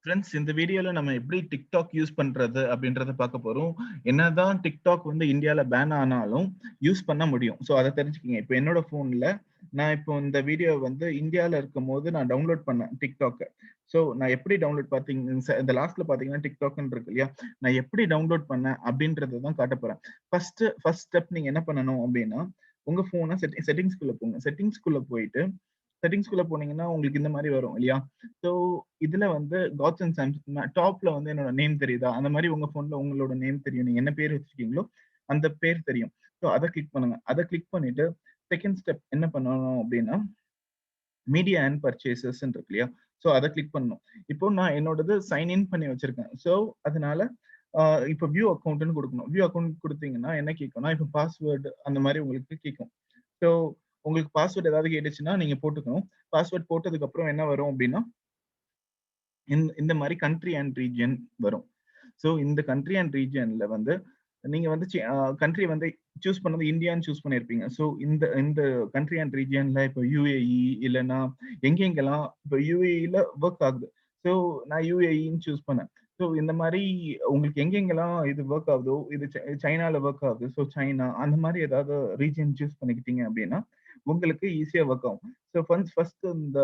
Friends, இந்த வீடியோல நம்ம எப்படி TikTok யூஸ் பண்றது அப்படின்றத பார்க்க போறோம். என்னதான் TikTok வந்து இந்தியால பேன் ஆனாலும் யூஸ் பண்ண முடியும். சோ அத தெரிஞ்சுக்கங்க. இப்ப என்னோட ஃபோன்ல நான் இப்போ இந்த வீடியோ வந்து இந்தியால இருக்கும்போது நான் டவுன்லோட் பண்ணேன் TikTok. சோ நான் எப்படி டவுன்லோட் இந்த லாஸ்ட்ல பார்த்தீங்கன்னா TikTokன்னு இருக்கு இல்லையா? நான் எப்படி டவுன்லோட் பண்ணேன் அப்படின்றத தான் காட்டப் போறேன். ஃபர்ஸ்ட் ஸ்டெப் நீங்க என்ன பண்ணணும் அப்படின்னா, உங்க ஃபோன செட்டிங்ஸ்குள்ள போங்க. செட்டிங்ஸ்குள்ள போயிட்டு செட்டிங்ஸ்குள்ள போனீங்கன்னா உங்களுக்கு இந்த மாரி வரும் இல்லையா? சோ இதுல வந்து GODSON டாப்ல வந்து என்னோட நேம் தெரியுதா? அந்த மாரி உங்க ஃபோன்ல உங்களோட நேம் தெரியும். நீங்க என்ன பேர் வச்சிருக்கீங்களோ, அந்த பேர் தெரியும். சோ அத கிளிக் பண்ணுங்க. அத கிளிக் பண்ணிட்டு, செகண்ட் ஸ்டெப் என்ன பண்ணணும் அப்டின்னா, மீடியா அண்ட் பர்ச்சேஸஸ்ன்னு இருக்கு இல்லையா? சோ அத கிளிக் பண்ணணும். இப்போ நான் என்னோடது சைன் இன் பண்ணி வச்சிருக்கேன். சோ அதனால அ இப்போ வியூ அக்கவுண்ட்ன்னு குடுக்கணும். வியூ அக்கவுண்ட் குடுத்தீங்கன்னா என்ன கேட்கும்னா, இப்போ பாஸ்வேர்ட் அந்த மாரி உங்களுக்கு கேட்கும். சோ உங்களுக்கு பாஸ்வேர்ட் ஏதாவது கேட்டுச்சுன்னா நீங்க போட்டுக்கணும். பாஸ்வேர்ட் போட்டதுக்கு அப்புறம் என்ன வரும் அப்டின்னா, இந்த மாரி கண்ட்ரி அண்ட் ரீஜியன் வரும். சோ இந்த கண்ட்ரி அண்ட் ரீஜியன்ல வந்து நீங்க வந்து கண்ட்ரி வந்து சூஸ் பண்ணது இந்தியான்னு சூஸ் பண்ணியிருப்பீங்க. சோ இந்த இந்த கண்ட்ரி அண்ட் ரீஜியன்ல இப்போ UAE இல்லன்னா எங்கெங்கெல்லாம் இப்போ UAEல வொர்க் ஆகுது. சோ நான் UAEன்னு சூஸ் பண்ணேன். சோ இந்த மாரி உங்களுக்கு எங்கெங்கெல்லாம் இது வொர்க் ஆகுதோ, இது சைனால வொர்க் ஆகுது. சோ சைனா அந்த மாரி ஏதாவது ரீஜியன் சூஸ் பண்ணிக்கிட்டீங்க அப்டின்னா, உங்களுக்கு ஈஸியா வொர்க் ஆகும். சோ ஃபர்ஸ்ட் இந்த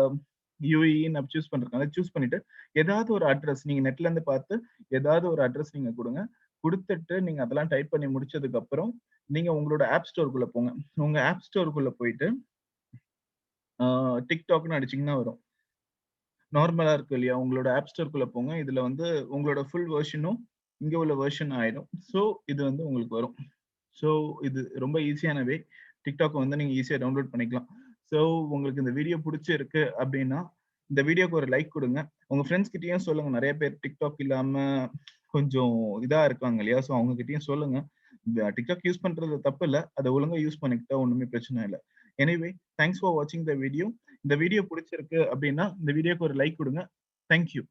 UAE நான் சூஸ் பண்றேன். அத சூஸ் பண்ணிட்டு ஏதாவது ஒரு அட்ரஸ் நீங்க நெட்ல இருந்து பார்த்து ஏதாவது ஒரு அட்ரஸ் நீங்க குடுங்க. குடுத்துட்டு நீங்க அதெல்லாம் டைப் பண்ணி முடிச்சதுக்கு அப்புறம், நீங்க உங்களோட ஆப் ஸ்டோர்க்குள்ள போங்க. உங்க ஆப் ஸ்டோர்க்குள்ள போயிட்டு, ஆ TikTokன்னு அடிச்சீங்கன்னா வரும். நார்மலா இருக்கு இல்லையா? உங்களோட ஆப் ஸ்டோர்க்குள்ள போங்க. இதுல வந்து உங்களோட ஃபுல் வெர்ஷனும் இங்க உள்ள வெர்ஷன் ஆயிடும். சோ இது வந்து உங்களுக்கு வரும். சோ இது ரொம்ப ஈஸியான வே. TikTok வந்து நீங்க ஈஸியா டவுன்லோட் பண்ணிக்கலாம். சோ உங்களுக்கு இந்த வீடியோ புடிச்சிருக்கு அப்டின்னா, இந்த வீடியோக்கு ஒரு லைக் குடுங்க. உங்க ஃபிரெண்ட்ஸ் கிட்டயும் சொல்லுங்க. நெறைய பேர் TikTok இல்லாம கொஞ்சம் இதா இருக்காங்க இல்லையா? சோ அவங்க கிட்டயும் சொல்லுங்க. இந்த TikTok யூஸ் பண்றது தப்பு இல்ல. அத ஒழுங்கா யூஸ் பண்ணிக்கிட்டா ஒண்ணுமே பிரச்சனை இல்ல. எனிவே, தேங்க்ஸ் ஃபார் வாட்சிங் த வீடியோ. இந்த வீடியோ புடிச்சிருக்கு அப்டின்னா, இந்த வீடியோக்கு ஒரு லைக் குடுங்க. Thank you.